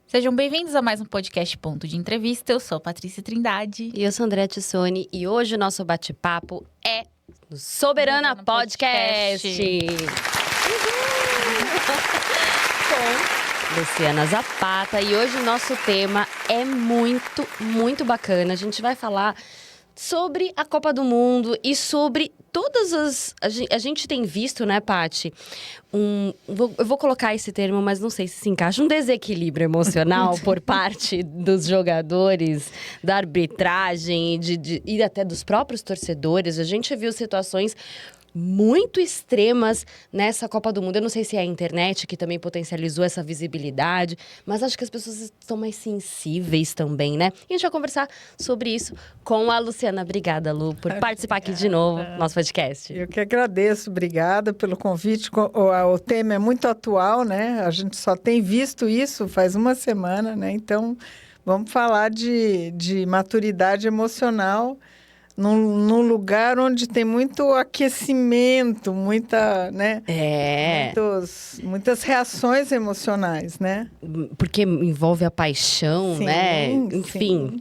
Sejam bem-vindos a mais um podcast Ponto de Entrevista. Eu sou a Patrícia Trindade. E eu sou a Andréa Tissoni. E hoje o nosso bate-papo é do Soberana Podcast. Com Luciana Zapata. E hoje o nosso tema é muito bacana. A gente vai falar sobre a Copa do Mundo e sobre todas as... A gente tem visto, né, Paty? Eu vou colocar esse termo, mas não sei se encaixa. Um desequilíbrio emocional por parte dos jogadores, da arbitragem e até dos próprios torcedores. A gente viu situações muito extremas nessa Copa do Mundo. Eu não sei se é a internet que também potencializou essa visibilidade, mas acho que as pessoas estão mais sensíveis também, né? E a gente vai conversar sobre isso com a Luciana. Obrigada, Lu, por participar aqui de novo do nosso podcast. Eu que agradeço, obrigada pelo convite. O tema é muito atual, né? A gente só tem visto isso faz uma semana, né? Então, vamos falar de maturidade emocional num lugar onde tem muito aquecimento, muita, né? Muitas reações emocionais, né? Porque envolve a paixão, Sim, né? Enfim. Sim.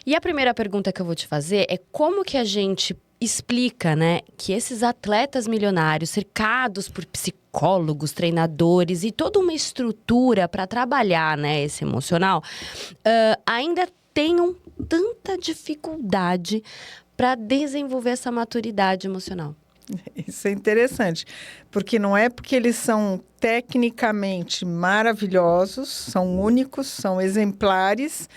E a primeira pergunta que eu vou te fazer é como que a gente explica, né, que esses atletas milionários, cercados por psicólogos, treinadores e toda uma estrutura para trabalhar, né, esse emocional, ainda tenham tanta dificuldade para desenvolver essa maturidade emocional. Isso é interessante, porque não é porque eles são tecnicamente maravilhosos, são únicos, são exemplares.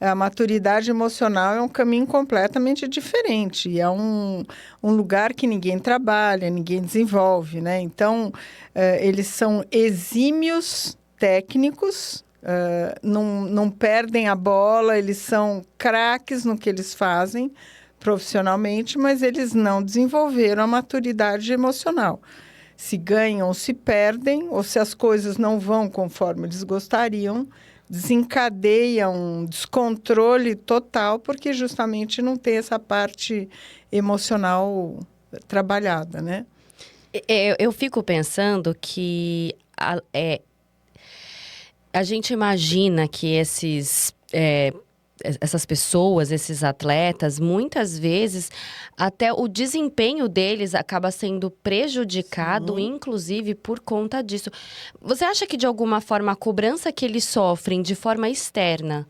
A maturidade emocional é um caminho completamente diferente. E é um lugar que ninguém trabalha, ninguém desenvolve, né? Então, eles são exímios técnicos, não perdem a bola, eles são craques no que eles fazem profissionalmente, mas eles não desenvolveram a maturidade emocional. Se ganham ou se perdem, ou se as coisas não vão conforme eles gostariam, desencadeia um descontrole total, porque justamente não tem essa parte emocional trabalhada, né? Eu fico pensando que a gente imagina que essas pessoas, esses atletas, muitas vezes até o desempenho deles acaba sendo prejudicado, Sim. Inclusive por conta disso. Você acha que de alguma forma a cobrança que eles sofrem de forma externa,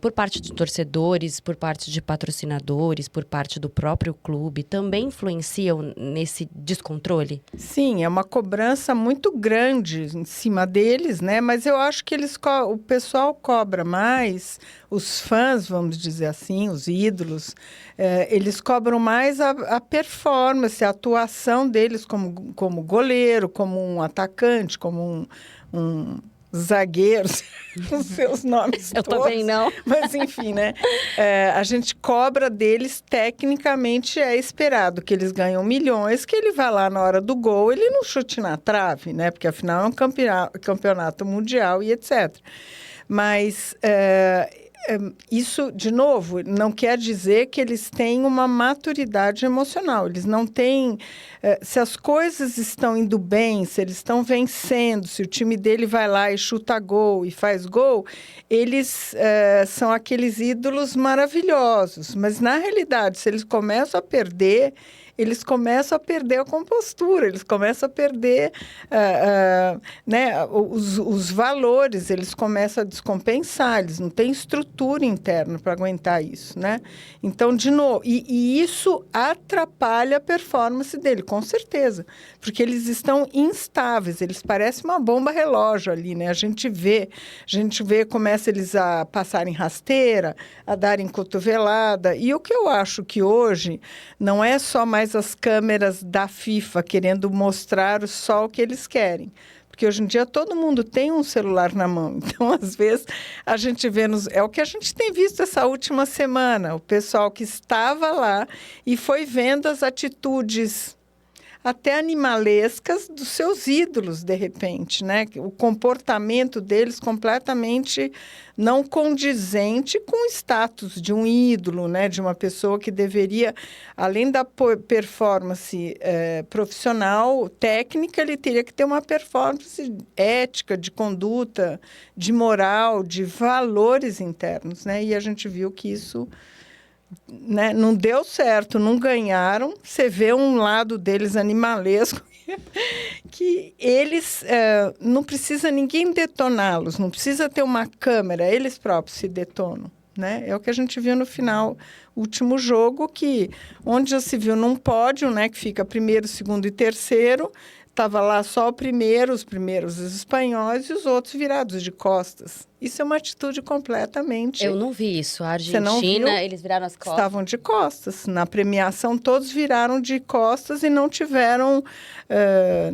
por parte de torcedores, por parte de patrocinadores, por parte do próprio clube, também influenciam nesse descontrole? Sim, é uma cobrança muito grande em cima deles, né? Mas eu acho que o pessoal cobra mais, os fãs, vamos dizer assim, os ídolos, eles cobram mais a performance, a atuação deles como goleiro, como um atacante, como um zagueiro, os seus nomes Eu todos. também não. Mas, enfim, né? A gente cobra deles, tecnicamente é esperado que eles ganham milhões, que ele vá lá na hora do gol, ele não chute na trave, né? Porque, afinal, é um campeonato mundial e etc. Mas isso, de novo, não quer dizer que eles têm uma maturidade emocional. Eles não têm... se as coisas estão indo bem, se eles estão vencendo, se o time dele vai lá e chuta gol e faz gol, eles são aqueles ídolos maravilhosos. Mas, na realidade, se eles começam a perder a compostura, eles começam a perder né, os valores, eles começam a descompensar, eles não têm estrutura interna para aguentar isso, né? Então, de novo, e isso atrapalha a performance dele, com certeza, porque eles estão instáveis, eles parecem uma bomba relógio ali, né? A gente vê, começa eles a passarem rasteira, a darem cotovelada, e o que eu acho que hoje não é só mais as câmeras da FIFA querendo mostrar só o que eles querem. Porque hoje em dia todo mundo tem um celular na mão. Então, às vezes, a gente vê... É o que a gente tem visto essa última semana. O pessoal que estava lá e foi vendo as atitudes até animalescas dos seus ídolos, de repente, né? O comportamento deles completamente não condizente com o status de um ídolo, né? De uma pessoa que deveria, além da performance profissional, técnica, ele teria que ter uma performance ética, de conduta, de moral, de valores internos, né? E a gente viu que isso, né, não deu certo, não ganharam. Você vê um lado deles animalesco, que eles não precisa ninguém detoná-los, não precisa ter uma câmera, eles próprios se detonam, né? É o que a gente viu no final, último jogo, que onde já se viu num pódio, né, que fica primeiro, segundo e terceiro, estava lá só o primeiro, os primeiros os espanhóis e os outros virados de costas. Isso é uma atitude completamente... Eu não vi isso. A Você não viu? Argentina, eles viraram as costas. Estavam de costas. Na premiação, todos viraram de costas e não tiveram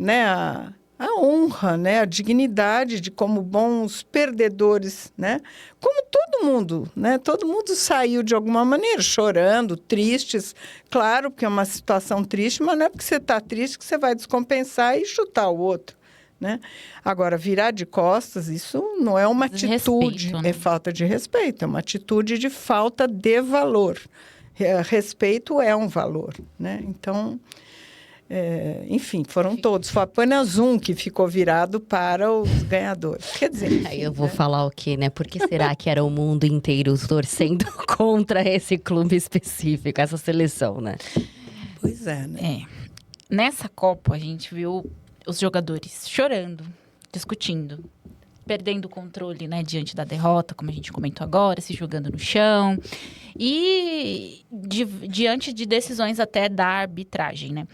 né, a honra, né, a dignidade de como bons perdedores, né? Como todo mundo, né? Todo mundo saiu de alguma maneira, chorando, tristes. Claro, porque é uma situação triste, mas não é porque você está triste que você vai descompensar e chutar o outro, né? Agora, virar de costas, isso não é uma atitude, Respeito, né? é falta de respeito, é uma atitude de falta de valor. Respeito é um valor, né? Então... enfim, foram todos. Foi apenas um que ficou virado para os ganhadores. Quer dizer, enfim, Aí eu vou falar o quê, né? Por que será que era o mundo inteiro torcendo contra esse clube específico, essa seleção, né? Pois é, né? Nessa Copa, a gente viu os jogadores chorando, discutindo, perdendo o controle, né, diante da derrota, como a gente comentou agora, se jogando no chão. E diante de decisões até da arbitragem, né?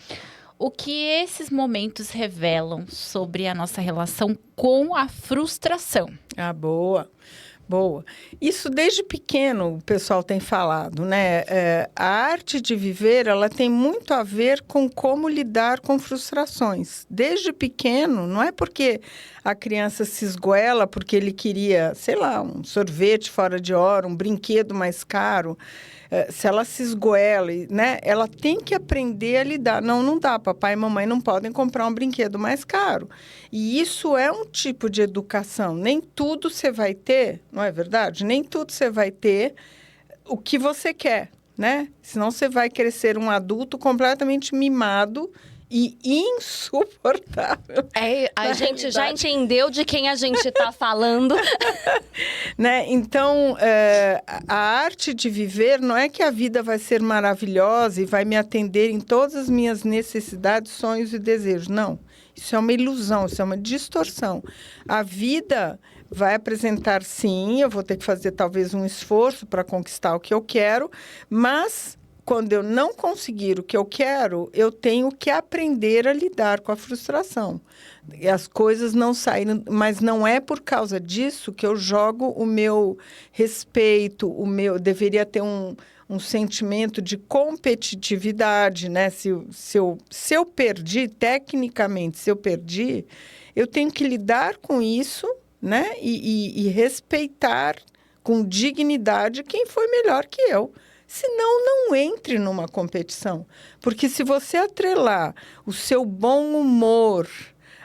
O que esses momentos revelam sobre a nossa relação com a frustração? Ah, boa. Boa. Isso desde pequeno o pessoal tem falado, né? A arte de viver, ela tem muito a ver com como lidar com frustrações. Desde pequeno, não é porque a criança se esgoela porque ele queria, sei lá, um sorvete fora de hora, um brinquedo mais caro. Se ela se esgoela, né? Ela tem que aprender a lidar. Não dá. Papai e mamãe não podem comprar um brinquedo mais caro. E isso é um tipo de educação. Nem tudo você vai ter, não é verdade? Nem tudo você vai ter o que você quer, né? Senão você vai crescer um adulto completamente mimado e insuportável. A gente já entendeu de quem a gente está falando. Né? Então, a arte de viver não é que a vida vai ser maravilhosa e vai me atender em todas as minhas necessidades, sonhos e desejos. Não. Isso é uma ilusão, isso é uma distorção. A vida vai apresentar, sim, eu vou ter que fazer talvez um esforço para conquistar o que eu quero, mas... quando eu não conseguir o que eu quero, eu tenho que aprender a lidar com a frustração. E as coisas não saíram, mas não é por causa disso que eu jogo o meu respeito, deveria ter um sentimento de competitividade, né? Se eu perdi, tecnicamente, se eu perdi, eu tenho que lidar com isso, né? E respeitar com dignidade quem foi melhor que eu. Senão, não entre numa competição. Porque se você atrelar o seu bom humor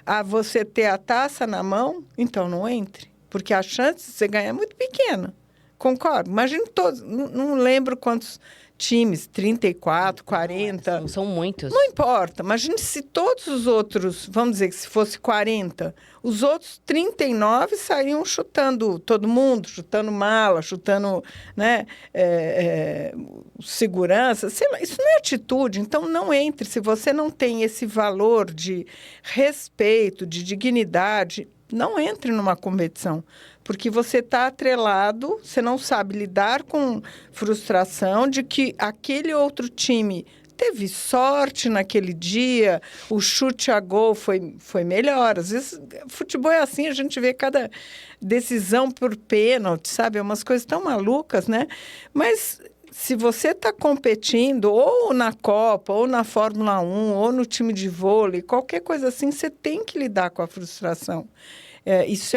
a você ter a taça na mão, então não entre. Porque a chance de você ganhar é muito pequena. Concordo? Imagine todos. Não lembro quantos times, 34, 40. Não são muitos. Não importa. Imagine se todos os outros, vamos dizer que se fosse 40, os outros 39 sairiam chutando todo mundo, chutando mala, chutando, né, segurança. Sei lá, isso não é atitude. Então, não entre. Se você não tem esse valor de respeito, de dignidade, não entre numa competição. Porque você está atrelado, você não sabe lidar com frustração de que aquele outro time teve sorte naquele dia, o chute a gol foi melhor. Às vezes, futebol é assim, a gente vê cada decisão por pênalti, sabe? É umas coisas tão malucas, né? Mas se você está competindo ou na Copa, ou na Fórmula 1, ou no time de vôlei, qualquer coisa assim, você tem que lidar com a frustração. Isso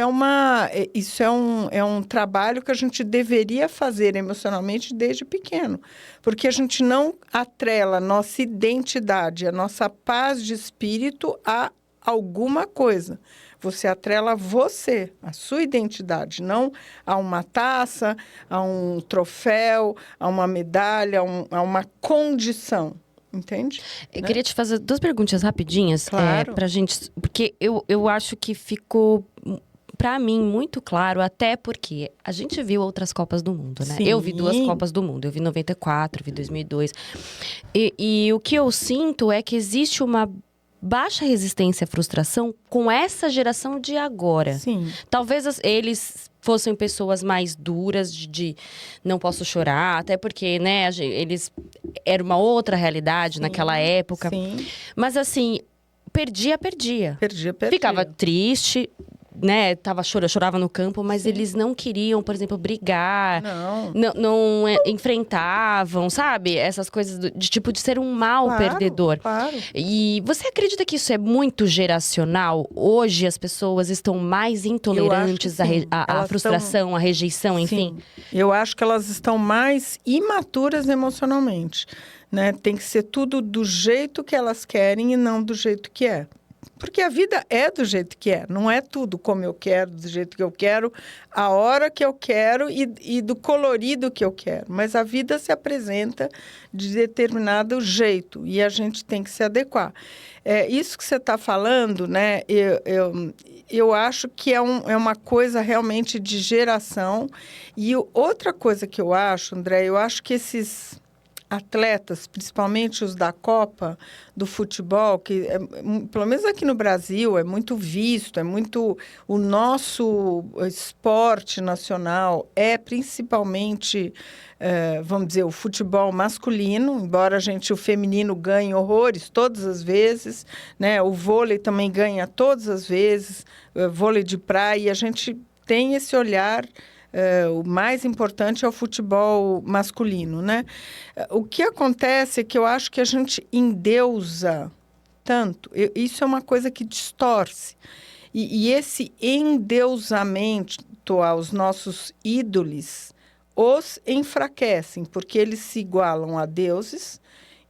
é um trabalho que a gente deveria fazer emocionalmente desde pequeno, porque a gente não atrela a nossa identidade, a nossa paz de espírito a alguma coisa. Você atrela você, a sua identidade, não a uma taça, a um troféu, a uma medalha, a uma condição. Entende? Eu queria te fazer 2 perguntas rapidinhas. Claro. Pra gente, porque eu acho que ficou, pra mim, muito claro, até porque a gente viu outras Copas do Mundo, né? Sim. Eu vi 2 Copas do Mundo. Eu vi 94, vi 2002. E o que eu sinto é que existe uma baixa resistência à frustração com essa geração de agora. Sim. Talvez eles fossem pessoas mais duras de não posso chorar, até porque, né, eles era uma outra realidade naquela época. Sim. Mas assim, perdia. Perdia. Ficava triste, né, chorava no campo, mas eles não queriam, por exemplo, brigar. Não enfrentavam, sabe? Essas coisas de tipo de ser um mau perdedor. Claro. E você acredita que isso é muito geracional? Hoje as pessoas estão mais intolerantes à frustração, à rejeição, enfim? Sim. Eu acho que elas estão mais imaturas emocionalmente, né? Tem que ser tudo do jeito que elas querem e não do jeito que é. Porque a vida é do jeito que é, não é tudo como eu quero, do jeito que eu quero, a hora que eu quero e do colorido que eu quero. Mas a vida se apresenta de determinado jeito e a gente tem que se adequar. Isso que você está falando, né? Eu acho que é uma coisa realmente de geração. E outra coisa que eu acho, André, eu acho que esses atletas, principalmente os da Copa, do futebol, que pelo menos aqui no Brasil é muito visto, é muito o nosso esporte nacional é principalmente, vamos dizer, o futebol masculino, embora o feminino ganhe horrores todas as vezes, né? O vôlei também ganha todas as vezes, vôlei de praia, e a gente tem esse olhar. O mais importante é o futebol masculino, né? O que acontece é que eu acho que a gente endeusa tanto. Isso é uma coisa que distorce. E esse endeusamento aos nossos ídolos os enfraquecem, porque eles se igualam a deuses.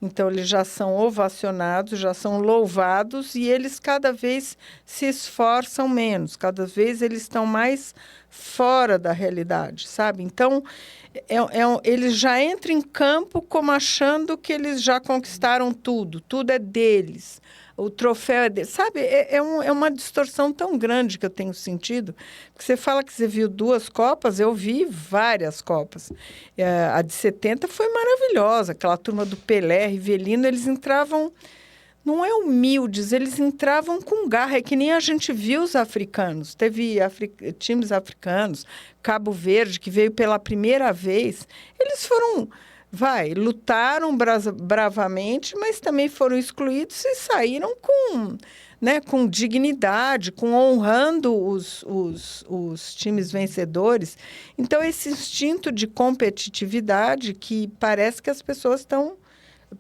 Então, eles já são ovacionados, já são louvados e eles cada vez se esforçam menos, cada vez eles estão mais fora da realidade, sabe? Então, eles já entram em campo como achando que eles já conquistaram tudo é deles. O troféu é dele. Sabe, é uma distorção tão grande que eu tenho sentido. Porque você fala que você viu 2 Copas, eu vi várias Copas. A de 70 foi maravilhosa. Aquela turma do Pelé, Rivelino, eles entravam... Não é humildes, eles entravam com garra. É que nem a gente viu os africanos. Teve times africanos, Cabo Verde, que veio pela primeira vez. Eles foram... lutaram bravamente, mas também foram excluídos e saíram com dignidade, honrando os times vencedores. Então, esse instinto de competitividade que parece que as pessoas estão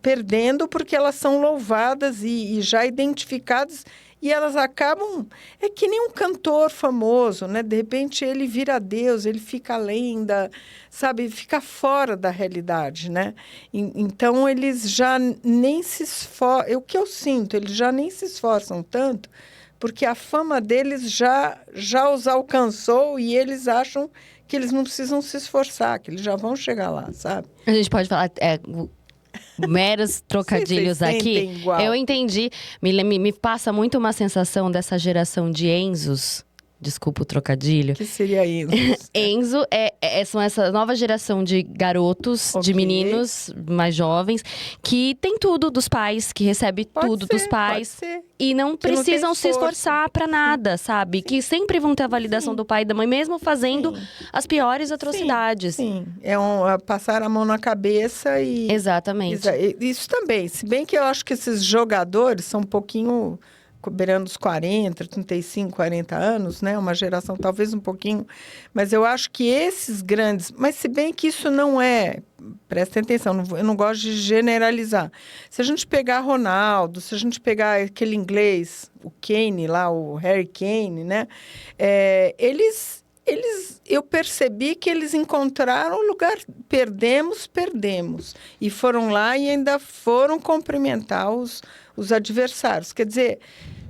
perdendo porque elas são louvadas e já identificadas. E elas acabam... É que nem um cantor famoso, né? De repente, ele vira Deus, ele fica além sabe? Fica fora da realidade, né? Então, eles já nem se esforçam... O que eu sinto, eles já nem se esforçam tanto, porque a fama deles já os alcançou e eles acham que eles não precisam se esforçar, que eles já vão chegar lá, sabe? A gente pode falar... meros trocadilhos aqui. Igual. Eu entendi. Me passa muito uma sensação dessa geração de Enzos. Desculpa o trocadilho. O que seria Enzo? Enzo são essa nova geração de garotos, de meninos mais jovens, que tem tudo dos pais, que recebe tudo dos pais. E não precisam se esforçar pra nada, sabe? Sim. Que sempre vão ter a validação do pai e da mãe, mesmo fazendo as piores atrocidades. Sim. Passar a mão na cabeça e... Exatamente. Isso também. Se bem que eu acho que esses jogadores são um pouquinho... beirando os 40, 35, 40 anos, né? Uma geração talvez um pouquinho. Mas eu acho que esses grandes... Mas se bem que isso não é... Prestem atenção, eu não gosto de generalizar. Se a gente pegar Ronaldo, se a gente pegar aquele inglês, o Kane lá, o Harry Kane, né? Eu percebi que eles encontraram o lugar, perdemos. E foram lá e ainda foram cumprimentar os adversários. Quer dizer,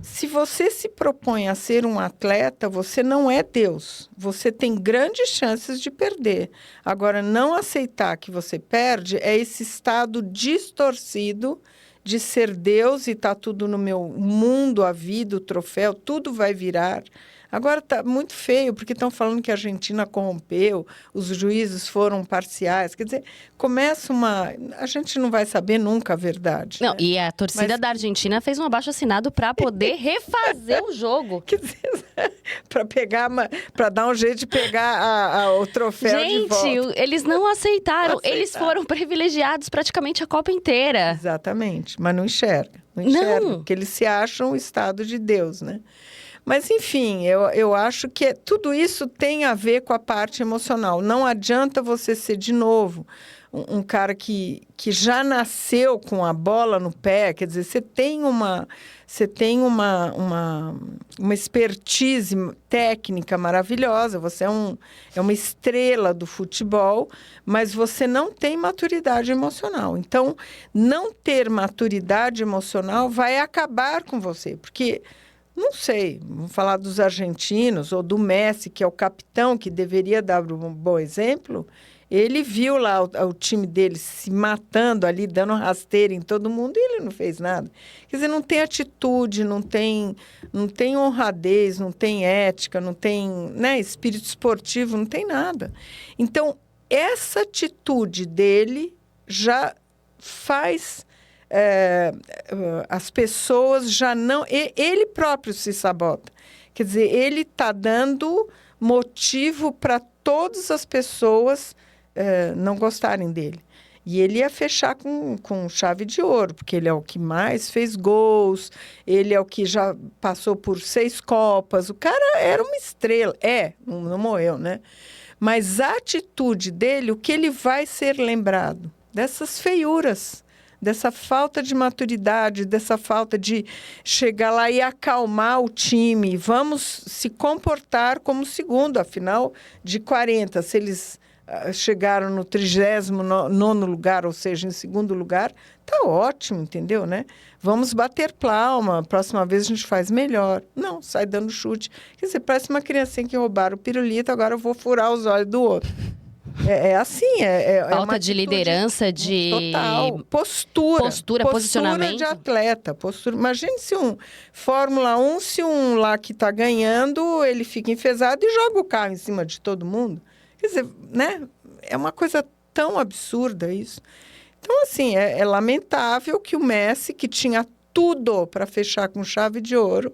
se você se propõe a ser um atleta, você não é Deus. Você tem grandes chances de perder. Agora, não aceitar que você perde é esse estado distorcido de ser Deus e tá tudo no meu mundo, a vida, o troféu, tudo vai virar. Agora está muito feio, porque estão falando que a Argentina corrompeu, os juízes foram parciais. Quer dizer, começa uma... A gente não vai saber nunca a verdade. Não, né? e a torcida da Argentina fez um abaixo-assinado para poder refazer o jogo. Quer dizer, para dar um jeito de pegar o troféu de volta. Gente, eles não aceitaram. Eles foram privilegiados praticamente a Copa inteira. Exatamente, mas não enxerga. Não enxerga, Não. porque eles se acham o estado de Deus, né? Mas, enfim, eu acho que tudo isso tem a ver com a parte emocional. Não adianta você ser, de novo, um cara que já nasceu com a bola no pé. Quer dizer, você tem uma expertise técnica maravilhosa. Você é uma estrela do futebol, mas você não tem maturidade emocional. Então, não ter maturidade emocional vai acabar com você, porque... Não sei, vamos falar dos argentinos ou do Messi, que é o capitão, que deveria dar um bom exemplo. Ele viu lá o time dele se matando ali, dando rasteira em todo mundo, e ele não fez nada. Quer dizer, não tem atitude, não tem honradez, não tem ética, não tem, né, espírito esportivo, não tem nada. Então, essa atitude dele já faz... as pessoas já não... Ele próprio se sabota. Quer dizer, ele está dando motivo para todas as pessoas não gostarem dele. E ele ia fechar com chave de ouro, porque ele é o que mais fez gols, ele é o que já passou por 6 Copas. O cara era uma estrela. Não morreu, né? Mas a atitude dele, o que ele vai ser lembrado? Dessas feiuras, dessa falta de maturidade, dessa falta de chegar lá e acalmar o time. Vamos se comportar como segundo, afinal de 40. Se eles chegaram no 39º lugar, ou seja, em segundo lugar, tá ótimo, entendeu, né? Vamos bater palma, próxima vez a gente faz melhor. Não, sai dando chute. Quer dizer, parece uma criancinha que roubaram o pirulito, agora eu vou furar os olhos do outro. Assim, falta de liderança, de... Total. Postura, posicionamento. de atleta. Imagine se Fórmula 1, se um lá que está ganhando, ele fica enfesado e joga o carro em cima de todo mundo. Quer dizer, né? É uma coisa tão absurda isso. Então, assim, é lamentável que o Messi, que tinha tudo para fechar com chave de ouro...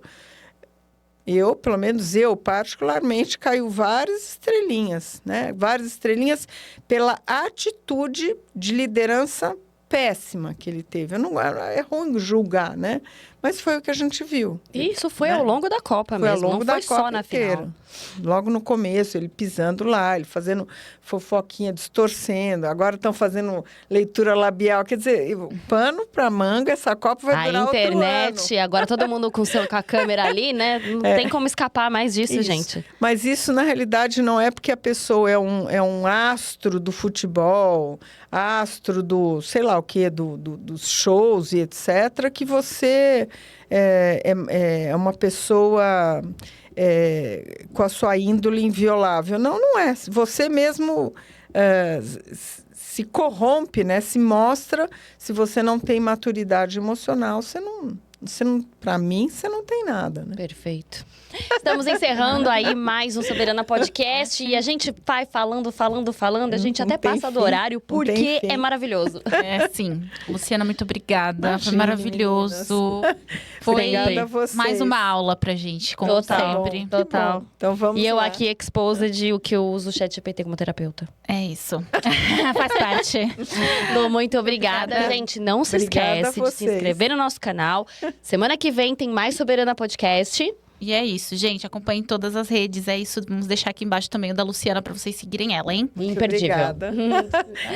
pelo menos eu, particularmente, caiu várias estrelinhas, né? Várias estrelinhas pela atitude de liderança péssima que ele teve. É ruim julgar, né? Mas foi o que a gente viu. Isso foi, né? ao longo da Copa Foi mesmo, ao longo não foi da só Copa na inteira. final. Logo no começo, ele pisando lá, ele fazendo fofoquinha, distorcendo. Agora estão fazendo leitura labial. Quer dizer, pano para manga, essa Copa vai durar outro ano. A internet, agora todo mundo com a câmera ali, né? Não tem como escapar mais disso, gente. Mas isso, na realidade, não é porque a pessoa é um astro do futebol, astro do, sei lá o quê, dos shows e etc., que você é uma pessoa com a sua índole inviolável. Não é. Você mesmo se corrompe, né? Se mostra. Se você não tem maturidade emocional, você não, para mim, você não tem nada, né? Perfeito. Estamos encerrando aí mais um Soberana Podcast. E a gente vai falando. A gente até tem passa do fim. horário, Não tem porque fim. é maravilhoso. Sim. Luciana, muito obrigada. Foi Imagina, manoso. Foi Obrigada a vocês. mais uma aula pra gente, como Total. sempre. Que Total. bom. Então vamos E eu lá. aqui exposed o que eu uso o ChatGPT como terapeuta. É isso. Faz parte. Lu, muito obrigada. Obrigada. Gente, não se Obrigada a esquece de se vocês. inscrever no nosso canal. Semana que vem tem mais Soberana Podcast. E é isso, gente. Acompanhem todas as redes. É isso. Vamos deixar aqui embaixo também o da Luciana pra vocês seguirem ela, hein? Muito Imperdível. Obrigada.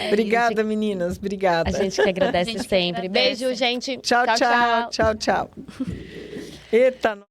Obrigada, meninas. Obrigada. A gente que agradece A gente que sempre. agradece. Beijo, gente. Tchau, tchau. Tchau, tchau. Eita.